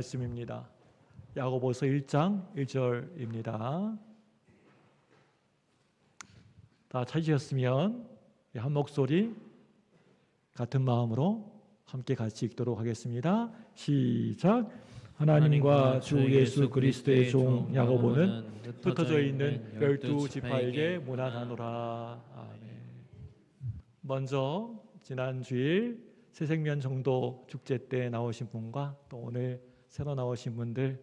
말씀입니다. 야고보서 1장 1절입니다. 다 찾으셨으면 한 목소리 같은 마음으로 함께 같이 읽도록 하겠습니다. 시작. 하나님과 주 예수 그리스도의 종 야고보는 흩어져 있는 12지파에게 문안하노라. 아멘. 먼저 지난 주일 새생명 정도 축제 때 나오신 분과 또 오늘 새로 나오신 분들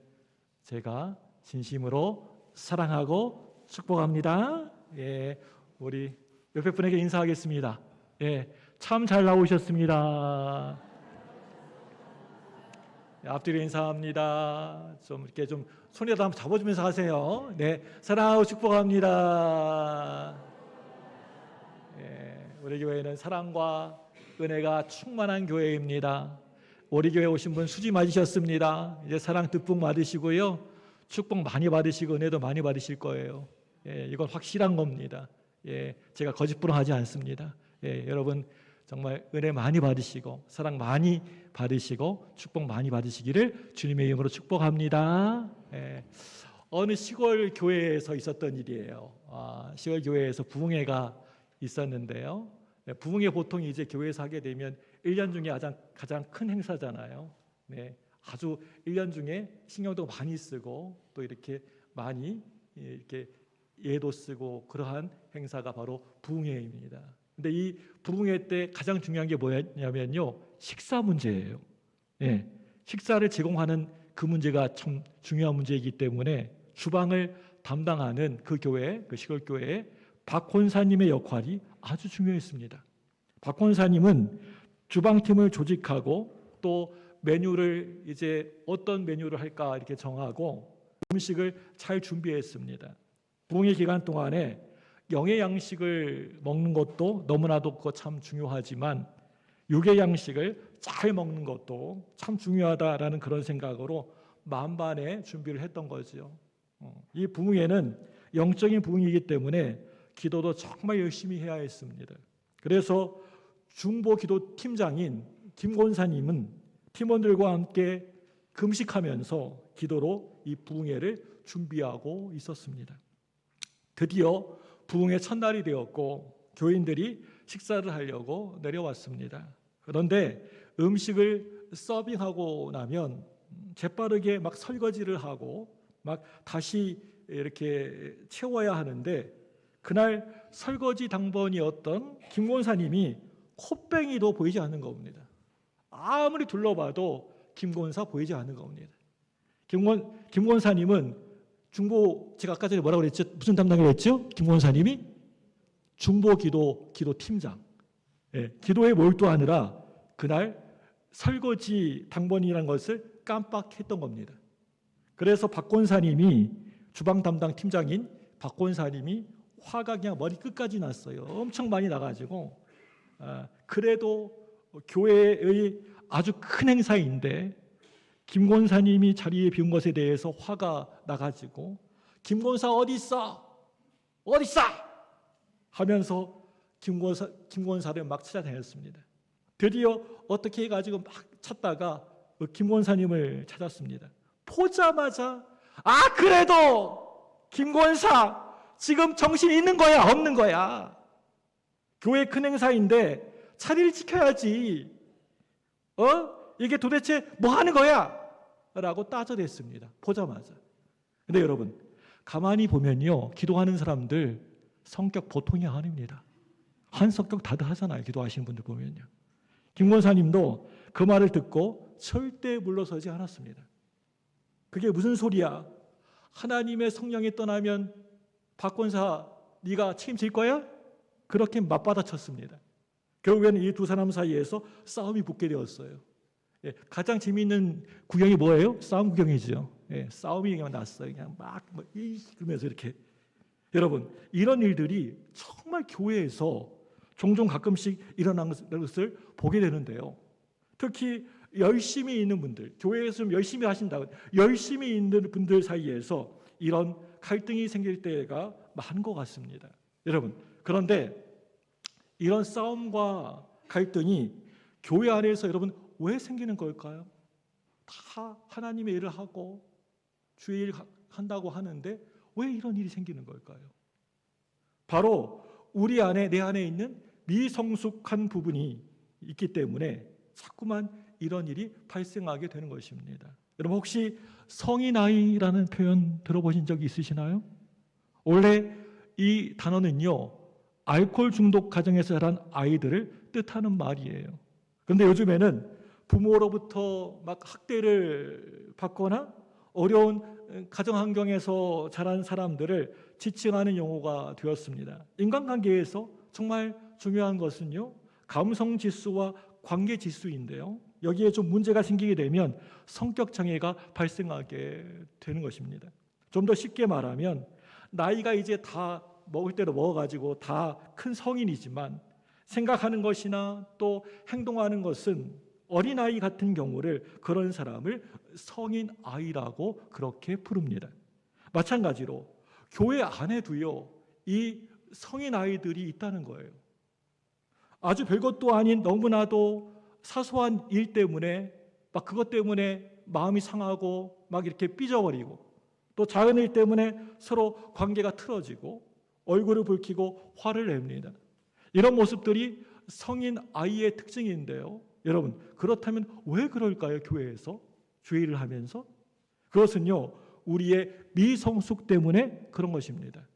제가 진심으로 사랑하고 축복합니다. 예, 우리 옆에 분에게 인사하겠습니다. 예, 참 잘 나오셨습니다. 예, 앞뒤로 인사합니다. 좀 이렇게 좀 손에다 한번 잡아주면서 하세요. 네, 사랑하고 축복합니다. 예, 우리 교회는 사랑과 은혜가 충만한 교회입니다. 우리 교회 오신 분 수지 맞으셨습니다. 이제 사랑 듬뿍 받으시고요. 축복 많이 받으시고 은혜도 많이 받으실 거예요. 예, 이건 확실한 겁니다. 예, 제가 거짓부렁하지 않습니다. 예, 여러분 정말 은혜 많이 받으시고 사랑 많이 받으시고 축복 많이 받으시기를 주님의 이름으로 축복합니다. 예, 어느 시골 교회에서 있었던 일이에요. 시골 교회에서 부흥회가 있었는데요. 부흥회 보통 이제 교회에서 하게 되면 1년 중에 가장 큰 행사잖아요. 네, 아주 1년 중에 신경도 많이 쓰고 또 이렇게 많이 이렇게 예도 쓰고 그러한 행사가 바로 부흥회입니다. 근데 이 부흥회 때 가장 중요한 게 뭐냐면요, 식사 문제예요. 네, 식사를 제공하는 그 문제가 참 중요한 문제이기 때문에 주방을 담당하는 그 교회, 그 시골 교회에 박 권사님의 역할이 아주 중요했습니다. 박 권사님은 주방팀을 조직하고 또 메뉴를 이제 어떤 메뉴를 할까 이렇게 정하고 음식을 잘 준비했습니다. 부흥회 기간 동안에 영의 양식을 먹는 것도 너무나도 그거 참 중요하지만 육의 양식을 잘 먹는 것도 참 중요하다라는 그런 생각으로 만반의 준비를 했던 거죠. 이 부흥회는 영적인 부흥이기 때문에 기도도 정말 열심히 해야 했습니다. 그래서 중보기도 팀장인 김 권사님은 팀원들과 함께 금식하면서 기도로 이 부흥회를 준비하고 있었습니다. 드디어 부흥회 첫날이 되었고 교인들이 식사를 하려고 내려왔습니다. 그런데 음식을 서빙하고 나면 재빠르게 막 설거지를 하고 막 다시 이렇게 채워야 하는데 그날 설거지 당번이었던 김 권사님이 콧뱅이도 보이지 않는 겁니다. 아무리 둘러봐도 김 권사 보이지 않는 겁니다. 김 권사님은 중보, 제가 아까 전에 뭐라고 그랬죠? 무슨 담당을 했죠? 김 권사님이 중보기도 팀장. 예, 기도에 몰두하느라 그날 설거지 당번이라는 것을 깜빡했던 겁니다. 그래서 박 권사님이 주방 담당 팀장인 박 권사님이 화가 그냥 머리 끝까지 났어요. 엄청 많이 나가지고 그래도 교회의 아주 큰 행사인데 김 권사님이 자리에 비운 것에 대해서 화가 나가지고 김 권사 어디 있어? 하면서 김 권사를 막 찾아다녔습니다. 드디어 어떻게 해가지고 막 찾다가 김 권사님을 찾았습니다. 보자마자 그래도 김 권사 지금 정신 있는 거야, 없는 거야? 교회 큰 행사인데 자리를 지켜야지. 이게 도대체 뭐 하는 거야? 라고 따져댔습니다. 보자마자. 근데 여러분, 가만히 보면요, 기도하는 사람들 성격 보통이 아닙니다. 한 성격 다들 하잖아요. 기도하시는 분들 보면요. 김 권사님도 그 말을 듣고 절대 물러서지 않았습니다. 그게 무슨 소리야? 하나님의 성령이 떠나면 박 권사 네가 책임질 거야? 그렇게 맞받아쳤습니다. 결국에는 이 두 사람 사이에서 싸움이 붙게 되었어요. 예, 가장 재미있는 구경이 뭐예요? 싸움 구경이죠. 예, 싸움이 그냥 났어요. 그냥 그러면서 이렇게. 여러분, 이런 일들이 정말 교회에서 종종 가끔씩 일어나는 것을 보게 되는데요. 특히 열심히 있는 분들, 교회에서 좀 열심히 하신다, 열심히 있는 분들 사이에서 이런 갈등이 생길 때가 많은 것 같습니다. 여러분, 그런데 이런 싸움과 갈등이 교회 안에서 여러분 왜 생기는 걸까요? 다 하나님의 일을 하고 주의 일 한다고 하는데 왜 이런 일이 생기는 걸까요? 바로 우리 안에, 내 안에 있는 미성숙한 부분이 있기 때문에 자꾸만 이런 일이 발생하게 되는 것입니다. 여러분 혹시 성인아이라는 표현 들어보신 적이 있으시나요? 원래 이 단어는요, 알코올 중독 가정에서 자란 아이들을 뜻하는 말이에요. 그런데 요즘에는 부모로부터 막 학대를 받거나 어려운 가정 환경에서 자란 사람들을 지칭하는 용어가 되었습니다. 인간관계에서 정말 중요한 것은요, 감성 지수와 관계 지수인데요, 여기에 좀 문제가 생기게 되면 성격 장애가 발생하게 되는 것입니다. 좀 더 쉽게 말하면 나이가 이제 다 먹을 대로 먹어가지고 다 큰 성인이지만 생각하는 것이나 또 행동하는 것은 어린아이 같은 경우를, 그런 사람을 성인아이라고 그렇게 부릅니다. 마찬가지로 교회 안에도요, 이 성인아이들이 있다는 거예요. 아주 별것도 아닌 너무나도 사소한 일 때문에 막 그것 때문에 마음이 상하고 막 이렇게 삐져버리고, 또 작은 일 때문에 서로 관계가 틀어지고 얼굴을 붉히고 화를 냅니다. 이런 모습들이 성인 아이의 특징인데요, 여러분 그렇다면 왜 그럴까요? 교회에서 주의를 하면서 그것은요, 우리의 미성숙 때문에 그런 것입니다.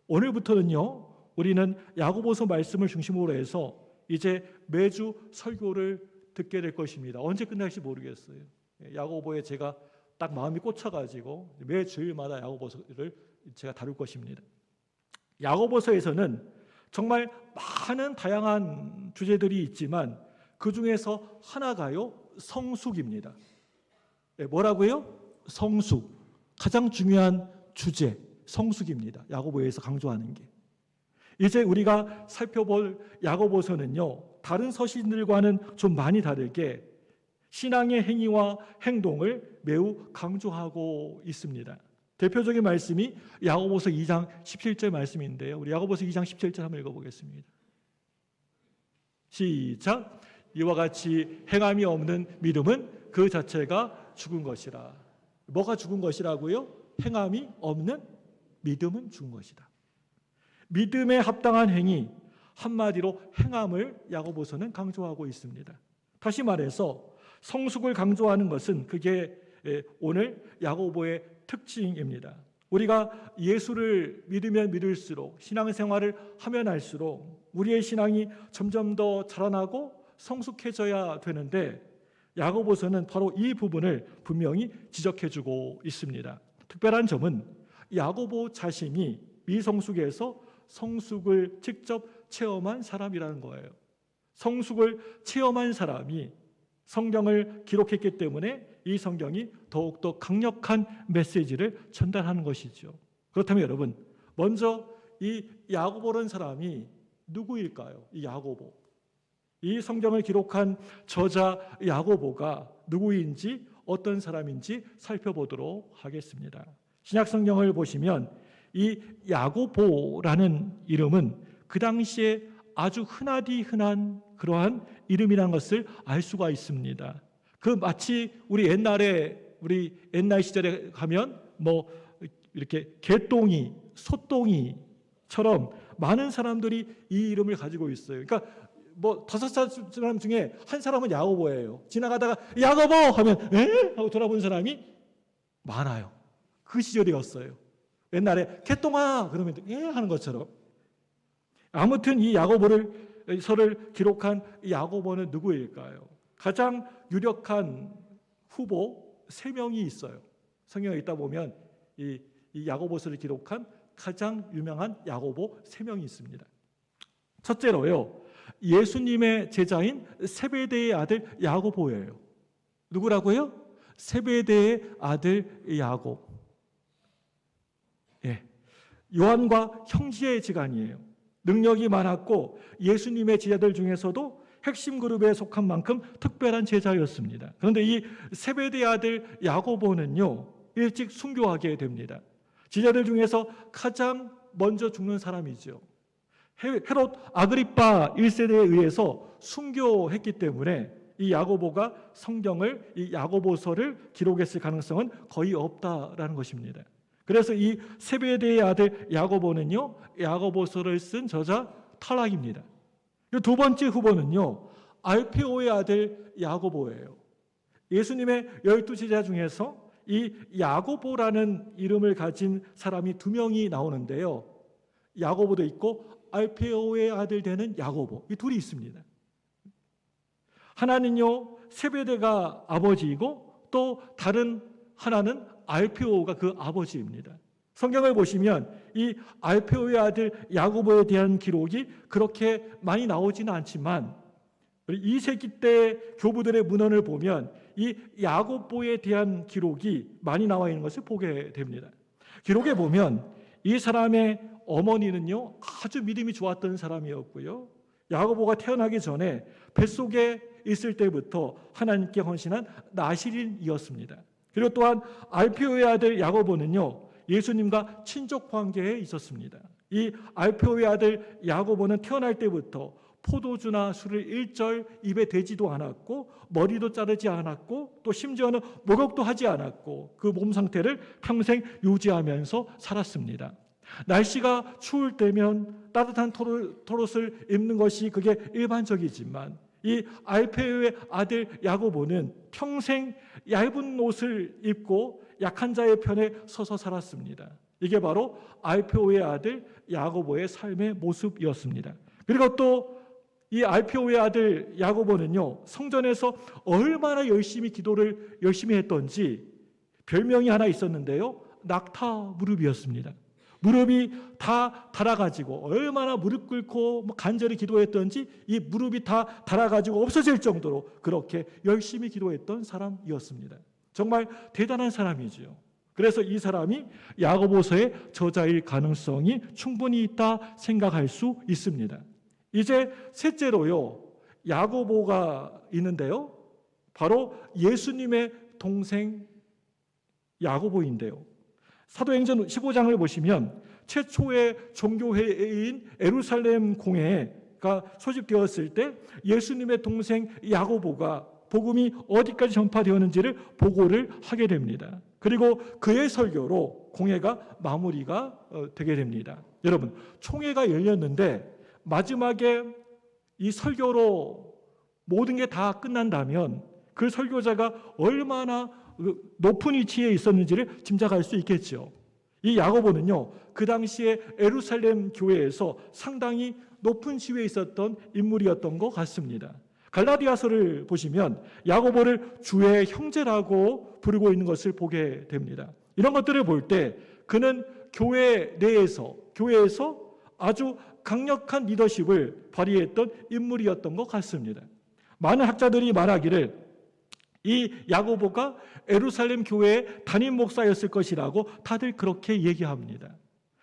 오늘부터는요, 우리는 야고보서 말씀을 중심으로 해서 이제 매주 설교를 듣게 될 것입니다. 언제 끝날지 모르겠어요. 야고보에 제가 딱 마음이 꽂혀가지고 매 주일마다 야고보서를 제가 다룰 것입니다. 야고보서에서는 정말 많은 다양한 주제들이 있지만 그 중에서 하나가요, 성숙입니다. 뭐라고요? 성숙. 가장 중요한 주제, 성숙입니다. 야고보에서 강조하는 게. 이제 우리가 살펴볼 야고보서는요, 다른 서신들과는 좀 많이 다르게 신앙의 행위와 행동을 매우 강조하고 있습니다. 대표적인 말씀이 야고보서 2장 17절 말씀인데요, 우리 야고보서 2장 17절 한번 읽어보겠습니다. 시작. 이와 같이 행함이 없는 믿음은 그 자체가 죽은 것이라. 뭐가 죽은 것이라고요? 행함이 없는 믿음은 죽은 것이다. 믿음에 합당한 행위, 한마디로 행함을 야고보서는 강조하고 있습니다. 다시 말해서 성숙을 강조하는 것은 그게 오늘 야고보의 특징입니다. 우리가 예수를 믿으면 믿을수록, 신앙생활을 하면 할수록 우리의 신앙이 점점 더 자라나고 성숙해져야 되는데, 야고보서는 바로 이 부분을 분명히 지적해주고 있습니다. 특별한 점은 야고보 자신이 미성숙에서 성숙을 직접 체험한 사람이라는 거예요. 성숙을 체험한 사람이 성경을 기록했기 때문에 이 성경이 더욱더 강력한 메시지를 전달하는 것이죠. 그렇다면 여러분, 먼저 이 야고보라는 사람이 누구일까요? 이 야고보, 이 성경을 기록한 저자 야고보가 누구인지, 어떤 사람인지 살펴보도록 하겠습니다. 신약 성경을 보시면 이 야고보라는 이름은 그 당시에 아주 흔하디 흔한 그러한 이름이라는 것을 알 수가 있습니다. 그 마치 우리 옛날 시절에 가면 뭐 이렇게 개똥이, 소똥이처럼 많은 사람들이 이 이름을 가지고 있어요. 그러니까 뭐 5사람 중에 한 사람은 야고보예요. 지나가다가 야고보 하면 에? 하고 돌아보는 사람이 많아요. 그 시절이었어요. 옛날에 개똥아 그러면 예 하는 것처럼. 아무튼 이 야고보서를 기록한 야고보는 누구일까요? 가장 유력한 후보 3명이 있어요. 성경에 있다 보면 이 야고보서를 기록한 가장 유명한 야고보 3명이 있습니다. 첫째로요, 예수님의 제자인 세베대의 아들 야고보예요. 누구라고요? 세베대의 아들 야곱. 예, 요한과 형제의 지간이에요. 능력이 많았고 예수님의 제자들 중에서도 핵심 그룹에 속한 만큼 특별한 제자였습니다. 그런데 이 세베대의 아들 야고보는요, 일찍 순교하게 됩니다. 제자들 중에서 가장 먼저 죽는 사람이죠. 헤롯 아그리파 1세대에 의해서 순교했기 때문에 이 야고보가 성경을, 이 야고보서를 기록했을 가능성은 거의 없다라는 것입니다. 그래서 이 세베대의 아들 야고보는요, 야고보서를 쓴 저자 탈락입니다. 두 번째 후보는요, 알페오의 아들 야고보예요. 예수님의 12제자 중에서 이 야고보라는 이름을 가진 사람이 2명이 나오는데요, 야고보도 있고 알페오의 아들 되는 야고보, 이 둘이 있습니다. 하나는요, 세베대가 아버지이고 또 다른 하나는 알페오가 그 아버지입니다. 성경을 보시면 이 알페오의 아들 야고보에 대한 기록이 그렇게 많이 나오지는 않지만, 2세기 때 교부들의 문헌을 보면 이 야고보에 대한 기록이 많이 나와 있는 것을 보게 됩니다. 기록에 보면 이 사람의 어머니는요, 아주 믿음이 좋았던 사람이었고요, 야고보가 태어나기 전에 뱃속에 있을 때부터 하나님께 헌신한 나실인이었습니다. 그리고 또한 알페오의 아들 야고보는요, 예수님과 친족 관계에 있었습니다. 이 알페오의 아들 야고보는 태어날 때부터 포도주나 술을 일절 입에 대지도 않았고 머리도 자르지 않았고 또 심지어는 목욕도 하지 않았고 그 몸 상태를 평생 유지하면서 살았습니다. 날씨가 추울 때면 따뜻한 털옷을 입는 것이 그게 일반적이지만 이 알페오의 아들 야고보는 평생 얇은 옷을 입고 약한 자의 편에 서서 살았습니다. 이게 바로 알페오의 아들 야고보의 삶의 모습이었습니다. 그리고 또 이 알페오의 아들 야고보는요, 성전에서 얼마나 기도를 열심히 했던지 별명이 하나 있었는데요, 낙타 무릎이었습니다. 무릎이 다 닳아가지고 얼마나 무릎 꿇고 간절히 기도했던지 이 무릎이 다 닳아가지고 없어질 정도로 그렇게 열심히 기도했던 사람이었습니다. 정말 대단한 사람이죠. 그래서 이 사람이 야고보서의 저자일 가능성이 충분히 있다 생각할 수 있습니다. 이제 셋째로요, 야고보가 있는데요, 바로 예수님의 동생 야고보인데요. 사도행전 15장을 보시면 최초의 종교회의인 에루살렘 공회가 소집되었을 때 예수님의 동생 야고보가 복음이 어디까지 전파되었는지를 보고를 하게 됩니다. 그리고 그의 설교로 공회가 마무리가 되게 됩니다. 여러분, 총회가 열렸는데 마지막에 이 설교로 모든 게 다 끝난다면 그 설교자가 얼마나 높은 위치에 있었는지를 짐작할 수 있겠죠. 이 야고보는요, 그 당시에 에루살렘 교회에서 상당히 높은 지위에 있었던 인물이었던 것 같습니다. 갈라디아서를 보시면 야고보를 주의 형제라고 부르고 있는 것을 보게 됩니다. 이런 것들을 볼 때 그는 교회 내에서, 교회에서 아주 강력한 리더십을 발휘했던 인물이었던 것 같습니다. 많은 학자들이 말하기를 이 야고보가 에루살렘 교회의 담임 목사였을 것이라고 다들 그렇게 얘기합니다.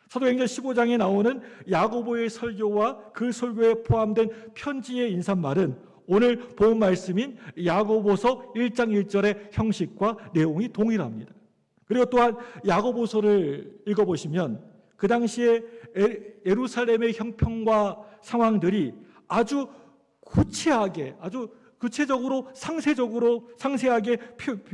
사도행전 15장에 나오는 야고보의 설교와 그 설교에 포함된 편지의 인사말은 오늘 본 말씀인 야고보서 1장 1절의 형식과 내용이 동일합니다. 그리고 또한 야고보서를 읽어보시면 그 당시에 예루살렘의 형편과 상황들이 아주 구체하게, 아주 구체적으로 상세하게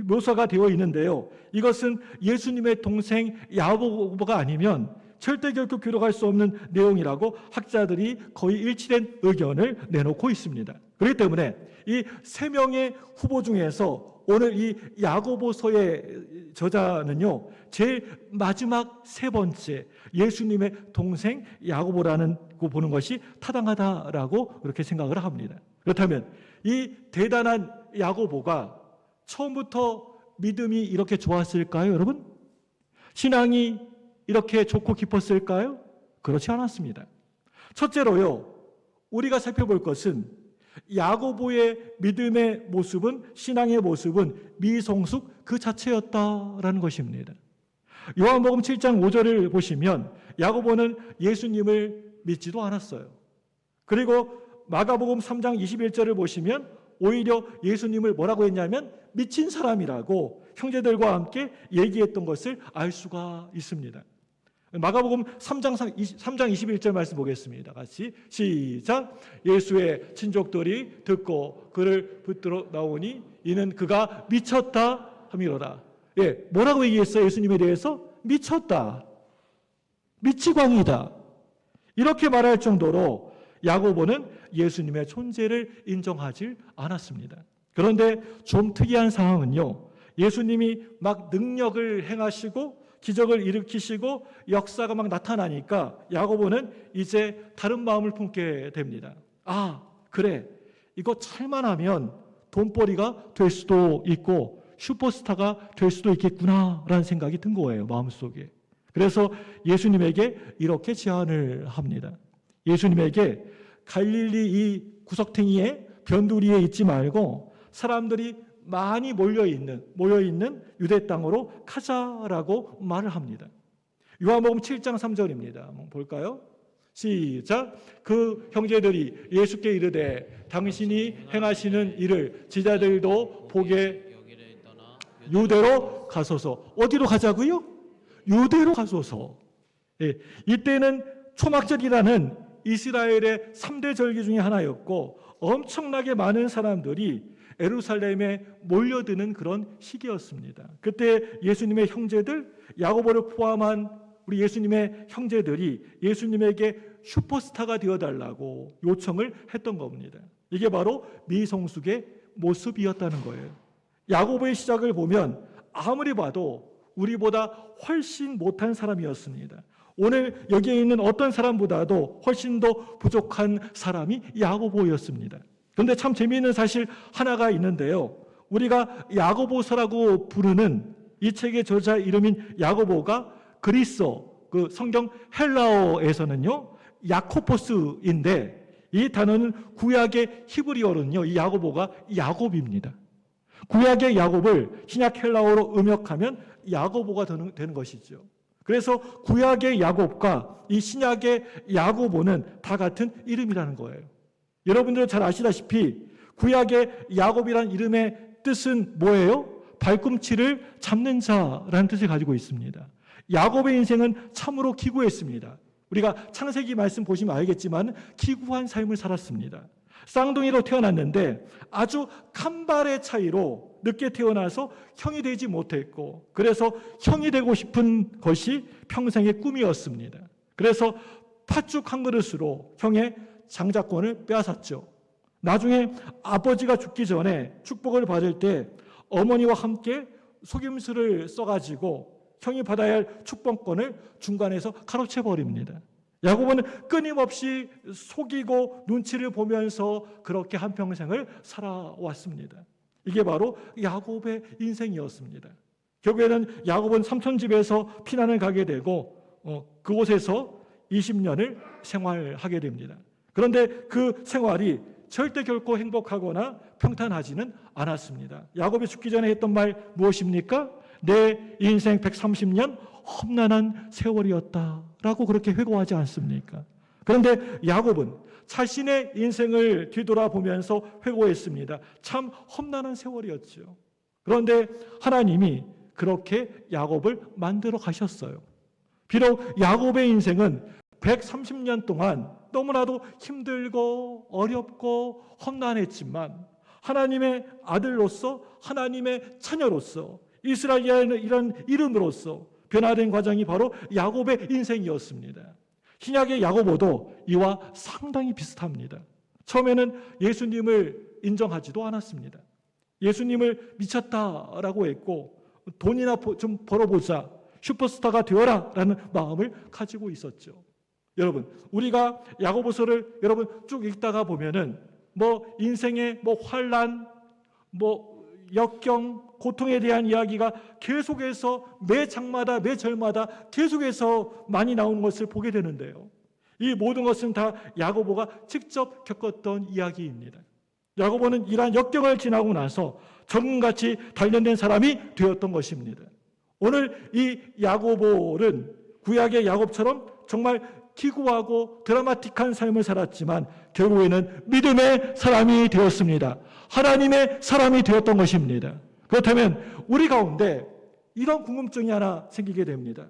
묘사가 되어 있는데요, 이것은 예수님의 동생 야고보가 아니면 절대 결코 기록할 수 없는 내용이라고 학자들이 거의 일치된 의견을 내놓고 있습니다. 그렇기 때문에 이 3명의 후보 중에서 오늘 이 야고보서의 저자는요, 제일 마지막 3번째 예수님의 동생 야고보라는 거 보는 것이 타당하다라고 그렇게 생각을 합니다. 그렇다면 이 대단한 야고보가 처음부터 믿음이 이렇게 좋았을까요, 여러분? 신앙이 이렇게 좋고 깊었을까요? 그렇지 않았습니다. 첫째로요, 우리가 살펴볼 것은 야고보의 믿음의 모습은, 신앙의 모습은 미성숙 그 자체였다라는 것입니다. 요한복음 7장 5절을 보시면 야고보는 예수님을 믿지도 않았어요. 그리고 마가복음 3장 21절을 보시면 오히려 예수님을 뭐라고 했냐면 미친 사람이라고 형제들과 함께 얘기했던 것을 알 수가 있습니다. 마가복음 3장 21절 말씀 보겠습니다. 같이 시작. 예수의 친족들이 듣고 그를 붙들어 나오니 이는 그가 미쳤다 함이로다. 예, 뭐라고 얘기했어요? 예수님에 대해서 미쳤다, 미치광이다, 이렇게 말할 정도로 야고보는 예수님의 존재를 인정하지 않았습니다. 그런데 좀 특이한 상황은요, 예수님이 막 능력을 행하시고 기적을 일으키시고 역사가 막 나타나니까 야고보는 이제 다른 마음을 품게 됩니다. 아, 그래, 이거 잘만 하면 돈벌이가 될 수도 있고 슈퍼스타가 될 수도 있겠구나라는 생각이 든 거예요, 마음속에. 그래서 예수님에게 이렇게 제안을 합니다. 예수님에게 갈릴리 이 구석탱이에 변두리에 있지 말고 사람들이 많이 모여있는 유대 땅으로 가자라고 말을 합니다. 요한복음 7장 3절입니다. 한번 볼까요? 시작. 그 형제들이 예수께 이르되 당신이 행하시는 일을 제자들도 보게 유대로 가소서. 어디로 가자고요? 유대로 가소서. 예, 이때는 초막절이라는 이스라엘의 3대 절기 중에 하나였고 엄청나게 많은 사람들이 예루살렘에 몰려드는 그런 시기였습니다. 그때 예수님의 형제들, 야고보를 포함한 우리 예수님의 형제들이 예수님에게 슈퍼스타가 되어달라고 요청을 했던 겁니다. 이게 바로 미성숙의 모습이었다는 거예요. 야고보의 시작을 보면 아무리 봐도 우리보다 훨씬 못한 사람이었습니다. 오늘 여기에 있는 어떤 사람보다도 훨씬 더 부족한 사람이 야고보였습니다. 그런데 참 재미있는 사실 하나가 있는데요. 우리가 야고보서라고 부르는 이 책의 저자 이름인 야고보가 그리스어, 그 성경 헬라어에서는요, 야코포스인데 이 단어는 구약의 히브리어로는요, 이 야고보가 야곱입니다. 구약의 야곱을 신약 헬라어로 음역하면 야고보가 되는 것이죠. 그래서 구약의 야곱과 이 신약의 야고보는 다 같은 이름이라는 거예요. 여러분들 잘 아시다시피 구약의 야곱이라는 이름의 뜻은 뭐예요? 발꿈치를 잡는 자라는 뜻을 가지고 있습니다. 야곱의 인생은 참으로 기구했습니다. 우리가 창세기 말씀 보시면 알겠지만 기구한 삶을 살았습니다. 쌍둥이로 태어났는데 아주 간발의 차이로 늦게 태어나서 형이 되지 못했고, 그래서 형이 되고 싶은 것이 평생의 꿈이었습니다. 그래서 팥죽 한 그릇으로 형의 장자권을 빼앗았죠. 나중에 아버지가 죽기 전에 축복을 받을 때 어머니와 함께 속임수를 써가지고 형이 받아야 할 축복권을 중간에서 가로채 버립니다. 야고보는 끊임없이 속이고 눈치를 보면서 그렇게 한평생을 살아왔습니다. 이게 바로 야곱의 인생이었습니다. 결국에는 야곱은 삼촌집에서 피난을 가게 되고 그곳에서 20년을 생활하게 됩니다. 그런데 그 생활이 절대 결코 행복하거나 평탄하지는 않았습니다. 야곱이 죽기 전에 했던 말 무엇입니까? 내 인생 130년 험난한 세월이었다라고 그렇게 회고하지 않습니까? 그런데 야곱은 자신의 인생을 뒤돌아보면서 회고했습니다. 참 험난한 세월이었죠. 그런데 하나님이 그렇게 야곱을 만들어 가셨어요. 비록 야곱의 인생은 130년 동안 너무나도 힘들고 어렵고 험난했지만 하나님의 아들로서, 하나님의 자녀로서, 이스라엘이라는 이름으로서 변화된 과정이 바로 야곱의 인생이었습니다. 신약의 야고보도 이와 상당히 비슷합니다. 처음에는 예수님을 인정하지도 않았습니다. 예수님을 미쳤다라고 했고 돈이나 좀 벌어보자, 슈퍼스타가 되어라 라는 마음을 가지고 있었죠. 여러분, 우리가 야고보서를 여러분 쭉 읽다가 보면은 인생의 환난, 역경, 고통에 대한 이야기가 계속해서 매 장마다 매 절마다 계속해서 많이 나오는 것을 보게 되는데요. 이 모든 것은 다 야고보가 직접 겪었던 이야기입니다. 야고보는 이러한 역경을 지나고 나서 정금같이 단련된 사람이 되었던 것입니다. 오늘 이 야고보는 구약의 야곱처럼 정말 기구하고 드라마틱한 삶을 살았지만 결국에는 믿음의 사람이 되었습니다. 하나님의 사람이 되었던 것입니다. 그렇다면 우리 가운데 이런 궁금증이 하나 생기게 됩니다.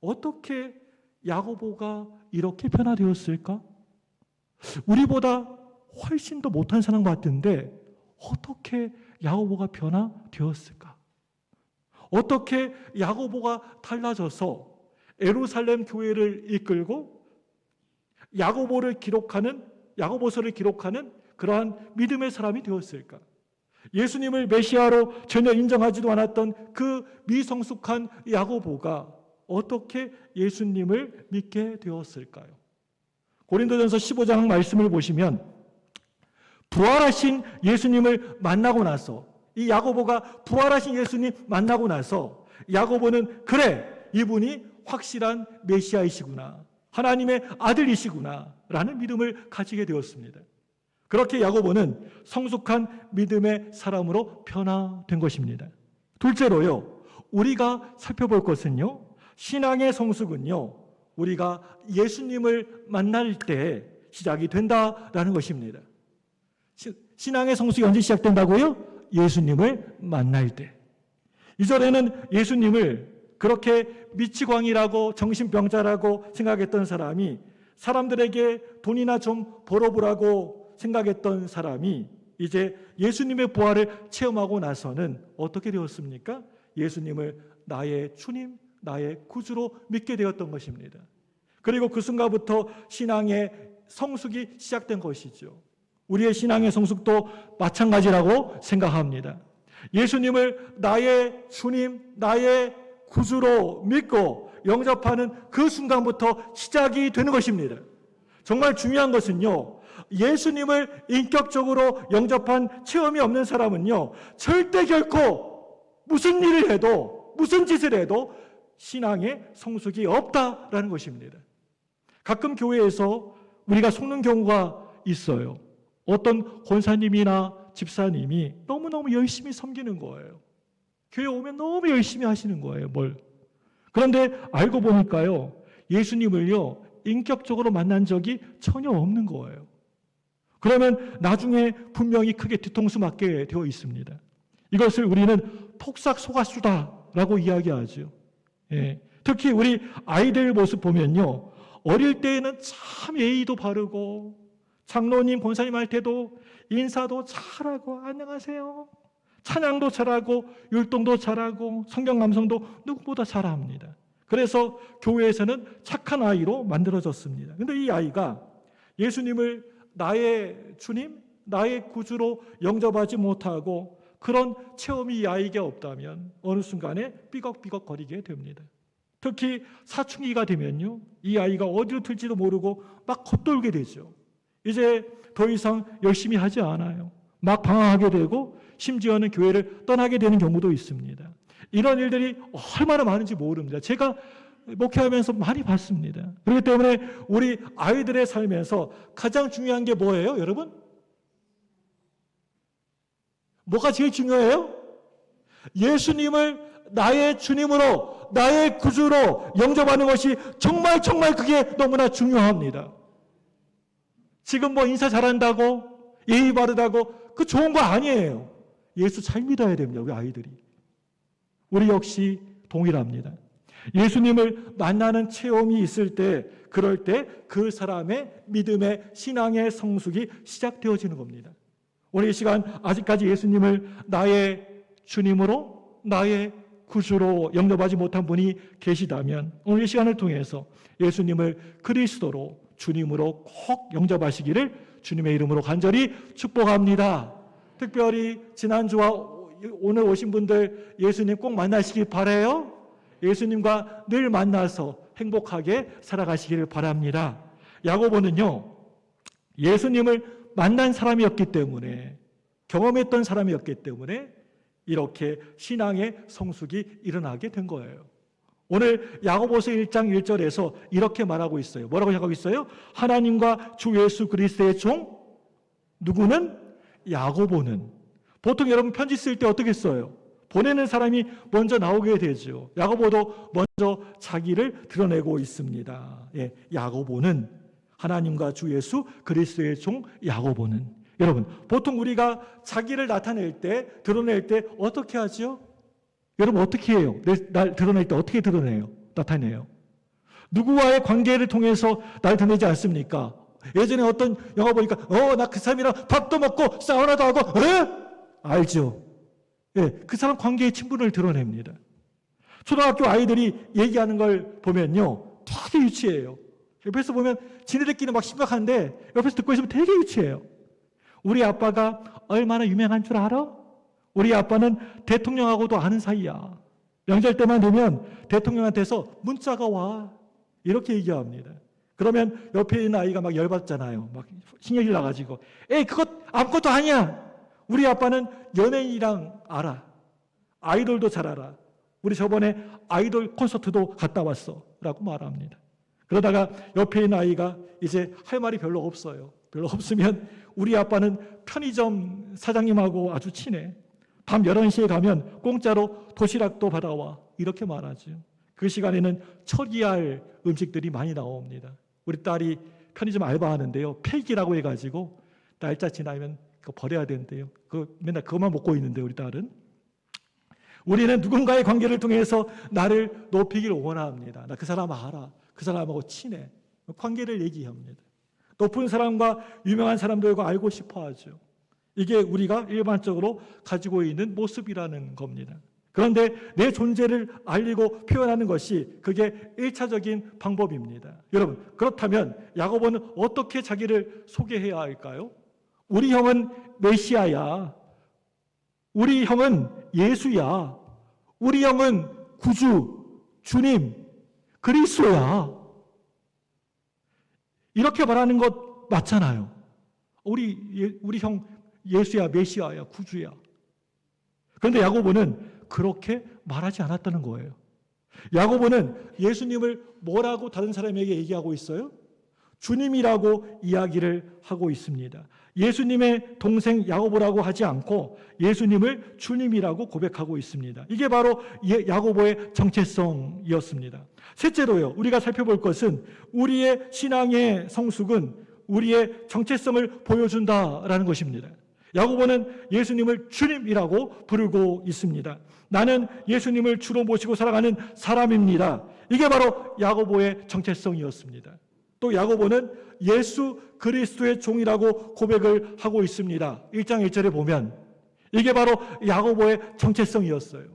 어떻게 야고보가 이렇게 변화되었을까? 우리보다 훨씬 더 못한 사람 같은데 어떻게 야고보가 변화되었을까? 어떻게 야고보가 달라져서 예루살렘 교회를 이끌고 야고보서를 기록하는 그러한 믿음의 사람이 되었을까? 예수님을 메시아로 전혀 인정하지도 않았던 그 미성숙한 야고보가 어떻게 예수님을 믿게 되었을까요? 고린도전서 15장 말씀을 보시면 부활하신 예수님을 만나고 나서 이 야고보가 부활하신 예수님 만나고 나서 야고보는 그래, 이분이 확실한 메시아이시구나, 하나님의 아들이시구나 라는 믿음을 가지게 되었습니다. 그렇게 야고보는 성숙한 믿음의 사람으로 변화된 것입니다. 둘째로요, 우리가 살펴볼 것은요, 신앙의 성숙은요, 우리가 예수님을 만날 때 시작이 된다라는 것입니다. 신앙의 성숙이 언제 시작된다고요? 예수님을 만날 때. 이전에는 예수님을 그렇게 미치광이라고 정신병자라고 생각했던 사람이, 사람들에게 돈이나 좀 벌어보라고 생각했던 사람이 이제 예수님의 부활을 체험하고 나서는 어떻게 되었습니까? 예수님을 나의 주님, 나의 구주로 믿게 되었던 것입니다. 그리고 그 순간부터 신앙의 성숙이 시작된 것이죠. 우리의 신앙의 성숙도 마찬가지라고 생각합니다. 예수님을 나의 주님, 나의 구주로 믿고 영접하는 그 순간부터 시작이 되는 것입니다. 정말 중요한 것은요, 예수님을 인격적으로 영접한 체험이 없는 사람은요, 절대 결코 무슨 일을 해도, 무슨 짓을 해도 신앙의 성숙이 없다라는 것입니다. 가끔 교회에서 우리가 속는 경우가 있어요. 어떤 권사님이나 집사님이 너무너무 열심히 섬기는 거예요. 교회 오면 너무 열심히 하시는 거예요, 뭘. 그런데 알고 보니까요, 예수님을요, 인격적으로 만난 적이 전혀 없는 거예요. 그러면 나중에 분명히 크게 뒤통수 맞게 되어 있습니다. 이것을 우리는 폭삭 속았수다라고 이야기하죠. 예. 특히 우리 아이들 모습 보면요, 어릴 때에는 참 예의도 바르고 장로님, 권사님한테도 인사도 잘하고 안녕하세요, 찬양도 잘하고 율동도 잘하고 성경 감성도 누구보다 잘합니다. 그래서 교회에서는 착한 아이로 만들어졌습니다. 그런데 이 아이가 예수님을 나의 주님, 나의 구주로 영접하지 못하고 그런 체험이 이 아이에게 없다면 어느 순간에 삐걱삐걱 거리게 됩니다. 특히 사춘기가 되면요, 이 아이가 어디로 튈지도 모르고 막 겉돌게 되죠. 이제 더 이상 열심히 하지 않아요. 막 방황하게 되고 심지어는 교회를 떠나게 되는 경우도 있습니다. 이런 일들이 얼마나 많은지 모릅니다. 제가 목회하면서 많이 봤습니다. 그렇기 때문에 우리 아이들의 삶에서 가장 중요한 게 뭐예요, 여러분? 뭐가 제일 중요해요? 예수님을 나의 주님으로, 나의 구주로 영접하는 것이 정말 그게 너무나 중요합니다. 지금 뭐 인사 잘한다고, 예의 바르다고, 그 좋은 거 아니에요. 예수 잘 믿어야 됩니다, 우리 아이들이. 우리 역시 동일합니다. 예수님을 만나는 체험이 있을 때, 그럴 때 그 사람의 믿음의 신앙의 성숙이 시작되어지는 겁니다. 오늘 이 시간 아직까지 예수님을 나의 주님으로, 나의 구주로 영접하지 못한 분이 계시다면 오늘 이 시간을 통해서 예수님을 그리스도로, 주님으로 꼭 영접하시기를 주님의 이름으로 간절히 축복합니다. 특별히 지난주와 오늘 오신 분들 예수님 꼭 만나시길 바라요. 예수님과 늘 만나서 행복하게 살아가시기를 바랍니다. 야고보는요, 예수님을 만난 사람이었기 때문에, 경험했던 사람이었기 때문에 이렇게 신앙의 성숙이 일어나게 된 거예요. 오늘 야고보서 1장 1절에서 이렇게 말하고 있어요. 뭐라고 하고 있어요? 하나님과 주 예수 그리스도의 종, 누구는? 야고보는. 보통 여러분 편지 쓸 때 어떻게 써요? 보내는 사람이 먼저 나오게 되죠. 야고보도 먼저 자기를 드러내고 있습니다. 예, 야고보는, 하나님과 주 예수 그리스도의 종 야고보는. 여러분, 보통 우리가 자기를 나타낼 때, 드러낼 때 어떻게 하죠? 여러분 어떻게 해요? 날 드러낼 때 어떻게 드러내요? 나타내요? 누구와의 관계를 통해서 나를 드러내지 않습니까? 예전에 어떤 영화 보니까 나 그 사람이랑 밥도 먹고 사우나도 하고 알죠? 예, 그 사람 관계의 친분을 드러냅니다. 초등학교 아이들이 얘기하는 걸 보면요, 되게 유치해요. 옆에서 보면 지네들끼리 막 심각한데 옆에서 듣고 있으면 되게 유치해요. 우리 아빠가 얼마나 유명한 줄 알아? 우리 아빠는 대통령하고도 아는 사이야. 명절 때만 되면 대통령한테서 문자가 와. 이렇게 얘기합니다. 그러면 옆에 있는 아이가 막 열받잖아요. 막 신경이 나가지고. 에이, 그것 아무것도 아니야. 우리 아빠는 연예인이랑 알아. 아이돌도 잘 알아. 우리 저번에 아이돌 콘서트도 갔다 왔어. 라고 말합니다. 그러다가 옆에 있는 아이가 이제 할 말이 별로 없어요. 별로 없으면 우리 아빠는 편의점 사장님하고 아주 친해. 밤 11시에 가면 공짜로 도시락도 받아와. 이렇게 말하죠. 그 시간에는 처리할 음식들이 많이 나옵니다. 우리 딸이 편의점 알바하는데요. 폐기라고 해가지고 날짜 지나면 그거 버려야 된대요. 맨날 그것만 먹고 있는데 우리 딸은. 우리는 누군가의 관계를 통해서 나를 높이기를 원합니다. 나 그 사람 알아. 그 사람하고 친해. 관계를 얘기합니다. 높은 사람과 유명한 사람들과 알고 싶어 하죠. 이게 우리가 일반적으로 가지고 있는 모습이라는 겁니다. 그런데 내 존재를 알리고 표현하는 것이 그게 1차적인 방법입니다. 여러분, 그렇다면 야고보는 어떻게 자기를 소개해야 할까요? 우리 형은 메시아야. 우리 형은 예수야. 우리 형은 구주, 주님, 그리스도야. 이렇게 말하는 것 맞잖아요. 우리 형 예수야, 메시아야, 구주야. 그런데 야고보는 그렇게 말하지 않았다는 거예요. 야고보는 예수님을 뭐라고 다른 사람에게 얘기하고 있어요? 주님이라고 이야기를 하고 있습니다. 예수님의 동생 야고보라고 하지 않고 예수님을 주님이라고 고백하고 있습니다. 이게 바로 야고보의 정체성이었습니다. 셋째로요, 우리가 살펴볼 것은 우리의 신앙의 성숙은 우리의 정체성을 보여준다라는 것입니다. 야고보는 예수님을 주님이라고 부르고 있습니다. 나는 예수님을 주로 모시고 살아가는 사람입니다. 이게 바로 야고보의 정체성이었습니다. 또 야고보는 예수 그리스도의 종이라고 고백을 하고 있습니다. 1장 1절에 보면 이게 바로 야고보의 정체성이었어요.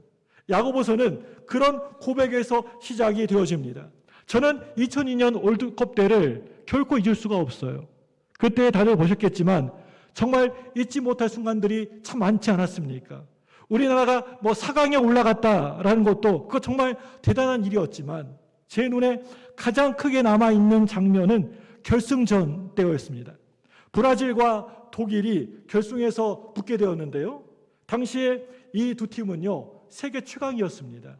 야고보서는 그런 고백에서 시작이 되어집니다. 저는 2002년 월드컵 때를 결코 잊을 수가 없어요. 그때 다들 보셨겠지만 정말 잊지 못할 순간들이 참 많지 않았습니까? 우리나라가 4강에 올라갔다라는 것도 그거 정말 대단한 일이었지만 제 눈에 가장 크게 남아있는 장면은 결승전 때였습니다. 브라질과 독일이 결승에서 붙게 되었는데요. 당시에 이 두 팀은요, 세계 최강이었습니다.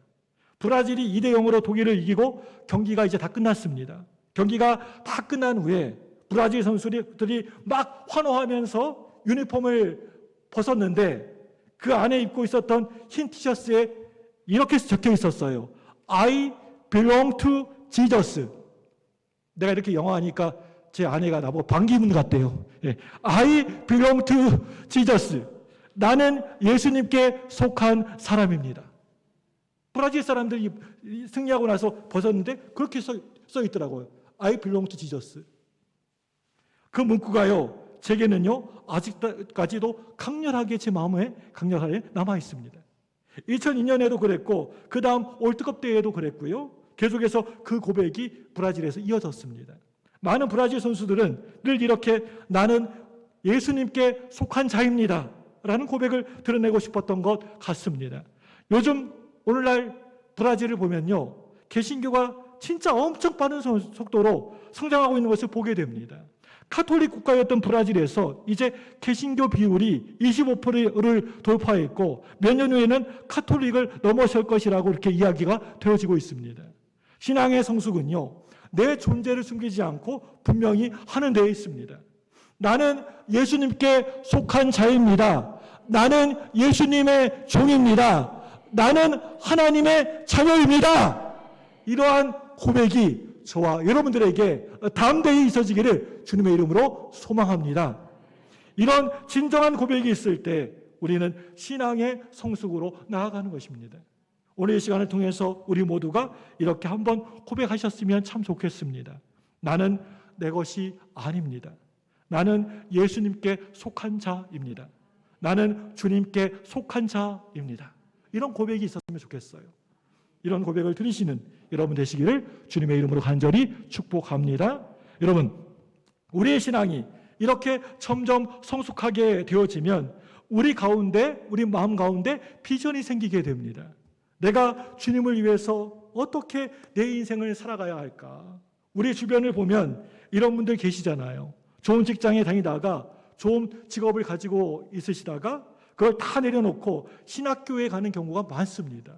브라질이 2대0으로 독일을 이기고 경기가 이제 다 끝났습니다. 경기가 다 끝난 후에 브라질 선수들이 막 환호하면서 유니폼을 벗었는데 그 안에 입고 있었던 흰 티셔츠에 이렇게 적혀 있었어요. I belong to Jesus. 내가 이렇게 영어하니까 제 아내가 나보고 반기문 같대요. I belong to Jesus. 나는 예수님께 속한 사람입니다. 브라질 사람들이 승리하고 나서 벗었는데 그렇게 써 있더라고요. I belong to Jesus. 그 문구가요, 제게는요, 아직까지도 강렬하게 제 마음에 강렬하게 남아 있습니다. 2002년에도 그랬고, 그 다음 월드컵 때에도 그랬고요. 계속해서 그 고백이 브라질에서 이어졌습니다. 많은 브라질 선수들은 늘 이렇게 나는 예수님께 속한 자입니다. 라는 고백을 드러내고 싶었던 것 같습니다. 요즘 오늘날 브라질을 보면요, 개신교가 진짜 엄청 빠른 속도로 성장하고 있는 것을 보게 됩니다. 카톨릭 국가였던 브라질에서 이제 개신교 비율이 25%를 돌파했고 몇 년 후에는 카톨릭을 넘어설 것이라고 이렇게 이야기가 되어지고 있습니다. 신앙의 성숙은요, 내 존재를 숨기지 않고 분명히 하는 데에 있습니다. 나는 예수님께 속한 자입니다. 나는 예수님의 종입니다. 나는 하나님의 자녀입니다. 이러한 고백이 저와 여러분들에게 담대히 있어지기를 주님의 이름으로 소망합니다. 이런 진정한 고백이 있을 때 우리는 신앙의 성숙으로 나아가는 것입니다. 오늘 이 시간을 통해서 우리 모두가 이렇게 한번 고백하셨으면 참 좋겠습니다. 나는 내 것이 아닙니다. 나는 예수님께 속한 자입니다. 나는 주님께 속한 자입니다. 이런 고백이 있었으면 좋겠어요. 이런 고백을 들으시는 여러분 되시기를 주님의 이름으로 간절히 축복합니다. 여러분, 우리의 신앙이 이렇게 점점 성숙하게 되어지면 우리 가운데, 우리 마음 가운데 비전이 생기게 됩니다. 내가 주님을 위해서 어떻게 내 인생을 살아가야 할까? 우리 주변을 보면 이런 분들 계시잖아요. 좋은 직장에 다니다가 좋은 직업을 가지고 있으시다가 그걸 다 내려놓고 신학교에 가는 경우가 많습니다.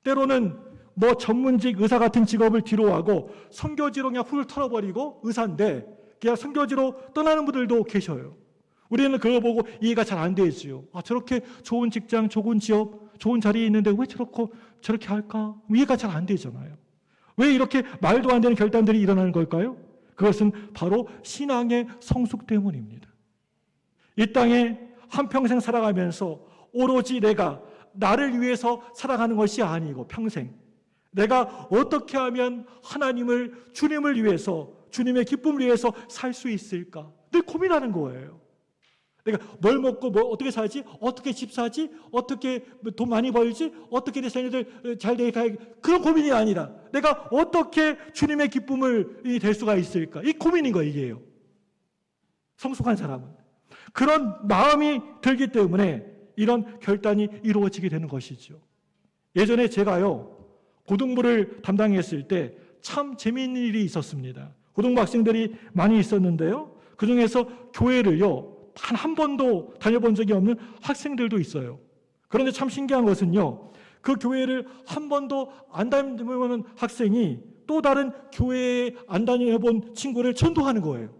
때로는 뭐 전문직 의사 같은 직업을 뒤로하고 선교지로 그냥 훌 털어버리고 의사인데 그냥 선교지로 떠나는 분들도 계셔요. 우리는 그거 보고 이해가 잘 안 되지요. 저렇게 좋은 직장, 좋은 지역, 좋은 자리에 있는데 왜 저렇게 할까? 이해가 잘 안 되잖아요. 왜 이렇게 말도 안 되는 결단들이 일어나는 걸까요? 그것은 바로 신앙의 성숙 때문입니다. 이 땅에 한평생 살아가면서 오로지 내가 나를 위해서 살아가는 것이 아니고 평생 내가 어떻게 하면 하나님을, 주님을 위해서, 주님의 기쁨을 위해서 살 수 있을까? 늘 고민하는 거예요. 내가 뭘 먹고 뭐 어떻게 살지? 어떻게 집 사지? 어떻게 돈 많이 벌지? 어떻게 내 자녀들 잘 되게 그런 고민이 아니라 내가 어떻게 주님의 기쁨을 될 수가 있을까? 이 고민인 거예요, 이게요. 성숙한 사람은. 그런 마음이 들기 때문에 이런 결단이 이루어지게 되는 것이죠. 예전에 제가요, 고등부를 담당했을 때 참 재미있는 일이 있었습니다. 고등부 학생들이 많이 있었는데요. 그 중에서 교회를요, 단 한 번도 다녀본 적이 없는 학생들도 있어요. 그런데 참 신기한 것은요, 그 교회를 한 번도 안 다녀본 학생이 또 다른 교회에 안 다녀본 친구를 전도하는 거예요.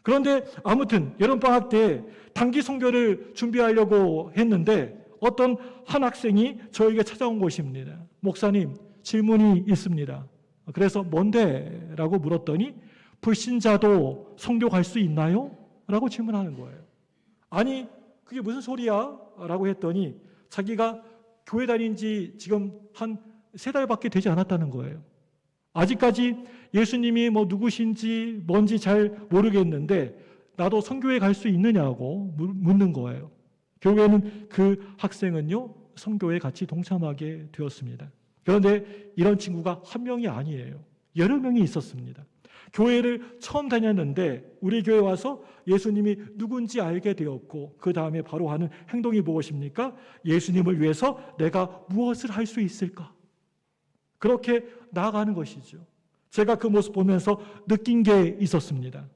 그런데 아무튼 여름방학 때 단기 선교를 준비하려고 했는데 어떤 한 학생이 저에게 찾아온 것입니다. 목사님, 질문이 있습니다. 그래서 뭔데? 라고 물었더니 불신자도 선교 갈 수 있나요? 라고 질문하는 거예요. 아니, 그게 무슨 소리야? 라고 했더니 자기가 교회 다닌 지 지금 한 3달밖에 되지 않았다는 거예요. 아직까지 예수님이 뭐 누구신지 뭔지 잘 모르겠는데 나도 선교회 갈 수 있느냐고 묻는 거예요. 결국에는 그 학생은요, 선교회에 같이 동참하게 되었습니다. 그런데 이런 친구가 한 명이 아니에요. 여러 명이 있었습니다. 교회를 처음 다녔는데 우리 교회 와서 예수님이 누군지 알게 되었고 그 다음에 바로 하는 행동이 무엇입니까? 예수님을 위해서 내가 무엇을 할 수 있을까? 그렇게 나아가는 것이죠. 제가 그 모습 보면서 느낀 게 있었습니다.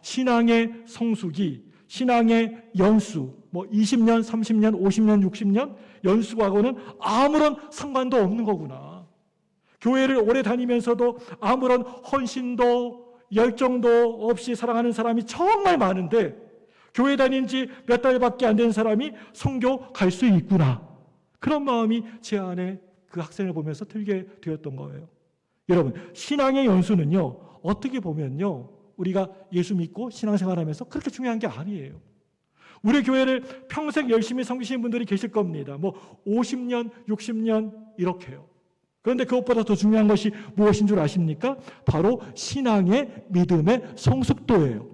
신앙의 성숙이 신앙의 연수, 뭐 20년, 30년, 50년, 60년 연수하고는 아무런 상관도 없는 거구나. 교회를 오래 다니면서도 아무런 헌신도 열정도 없이 살아가는 사람이 정말 많은데 교회 다닌 지 몇 달밖에 안 된 사람이 선교 갈 수 있구나. 그런 마음이 제 안에 그 학생을 보면서 들게 되었던 거예요. 여러분, 신앙의 연수는요, 어떻게 보면요, 우리가 예수 믿고 신앙생활하면서 그렇게 중요한 게 아니에요. 우리 교회를 평생 열심히 섬기시는 분들이 계실 겁니다. 뭐 50년, 60년 이렇게요. 그런데 그것보다 더 중요한 것이 무엇인 줄 아십니까? 바로 신앙의 믿음의 성숙도예요.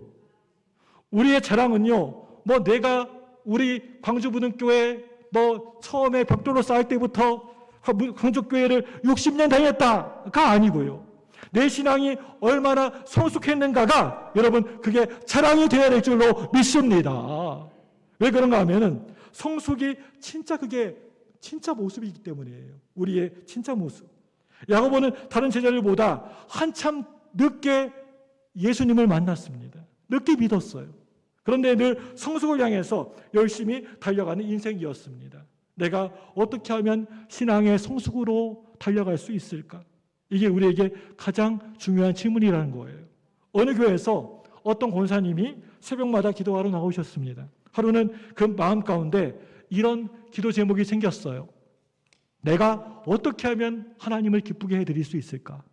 우리의 자랑은요, 뭐 내가 우리 광주부등교회 뭐 처음에 벽돌로 쌓을 때부터 광주교회를 60년 다녔다가 아니고요. 내 신앙이 얼마나 성숙했는가가 여러분 그게 자랑이 되어야 될 줄로 믿습니다. 왜 그런가 하면은 성숙이 그게 진짜 모습이기 때문이에요. 우리의 진짜 모습. 야고보는 다른 제자들보다 한참 늦게 예수님을 만났습니다. 늦게 믿었어요. 그런데 늘 성숙을 향해서 열심히 달려가는 인생이었습니다. 내가 어떻게 하면 신앙의 성숙으로 달려갈 수 있을까? 이게 우리에게 가장 중요한 질문이라는 거예요. 어느 교회에서 어떤 권사님이 새벽마다 기도하러 나오셨습니다. 하루는 그 마음 가운데 이런 기도 제목이 생겼어요. 내가 어떻게 하면 하나님을 기쁘게 해드릴 수 있을까?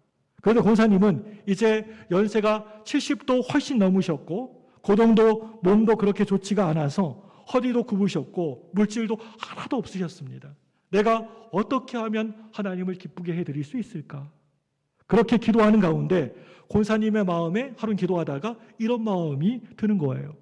그런데 권사님은 이제 연세가 70도 훨씬 넘으셨고 고동도 몸도 그렇게 좋지가 않아서 허리도 굽으셨고 물질도 하나도 없으셨습니다. 내가 어떻게 하면 하나님을 기쁘게 해드릴 수 있을까? 그렇게 기도하는 가운데 권사님의 마음에 하루는 기도하다가 이런 마음이 드는 거예요.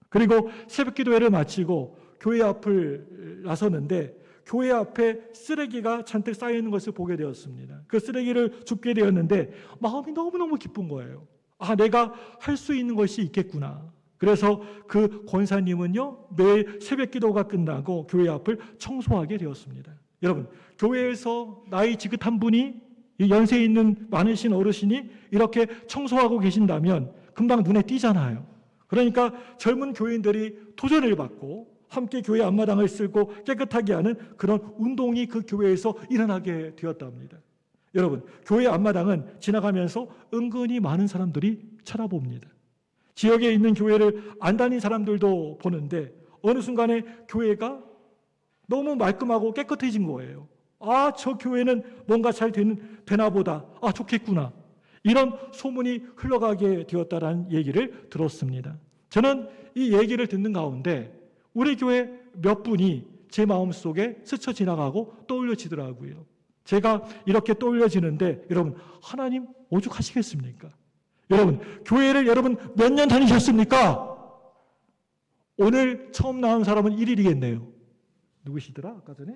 그리고 새벽 기도회를 마치고 교회 앞을 나섰는데 교회 앞에 쓰레기가 잔뜩 쌓여있는 것을 보게 되었습니다. 그 쓰레기를 줍게 되었는데 마음이 너무너무 기쁜 거예요. 아, 내가 할 수 있는 것이 있겠구나. 그래서 그 권사님은요, 매일 새벽 기도가 끝나고 교회 앞을 청소하게 되었습니다. 여러분, 교회에서 나이 지긋한 분이, 연세 있는 많으신 어르신이 이렇게 청소하고 계신다면 금방 눈에 띄잖아요. 그러니까 젊은 교인들이 도전을 받고 함께 교회 앞마당을 쓸고 깨끗하게 하는 그런 운동이 그 교회에서 일어나게 되었답니다. 여러분, 교회 앞마당은 지나가면서 은근히 많은 사람들이 쳐다봅니다. 지역에 있는 교회를 안 다닌 사람들도 보는데 어느 순간에 교회가 너무 말끔하고 깨끗해진 거예요. 아, 저 교회는 뭔가 잘 되나 보다. 아, 좋겠구나. 이런 소문이 흘러가게 되었다는 얘기를 들었습니다. 저는 이 얘기를 듣는 가운데 우리 교회 몇 분이 제 마음속에 스쳐 지나가고 떠올려지더라고요. 제가 이렇게 떠올려지는데 여러분, 하나님 오죽하시겠습니까? 여러분, 교회를 여러분 몇 년 다니셨습니까? 오늘 처음 나온 사람은 1일이겠네요. 누구시더라? 아까 전에?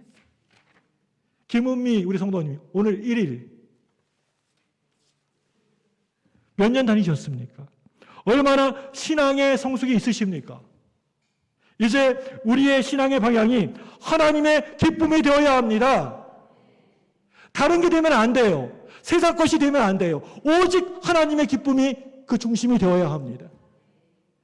김은미 우리 성도님 오늘 1일. 몇 년 다니셨습니까? 얼마나 신앙의 성숙이 있으십니까? 이제 우리의 신앙의 방향이 하나님의 기쁨이 되어야 합니다. 다른 게 되면 안 돼요. 세상 것이 되면 안 돼요. 오직 하나님의 기쁨이 그 중심이 되어야 합니다.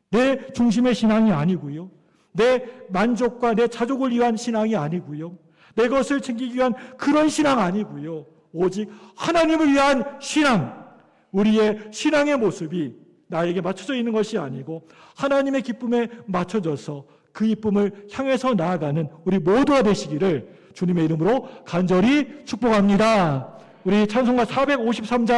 내 중심의 신앙이 아니고요. 내 만족과 내 자족을 위한 신앙이 아니고요. 내 것을 챙기기 위한 그런 신앙 아니고요. 오직 하나님을 위한 신앙, 우리의 신앙의 모습이 나에게 맞춰져 있는 것이 아니고 하나님의 기쁨에 맞춰져서 그 기쁨을 향해서 나아가는 우리 모두가 되시기를 주님의 이름으로 간절히 축복합니다. 우리 찬송가 453장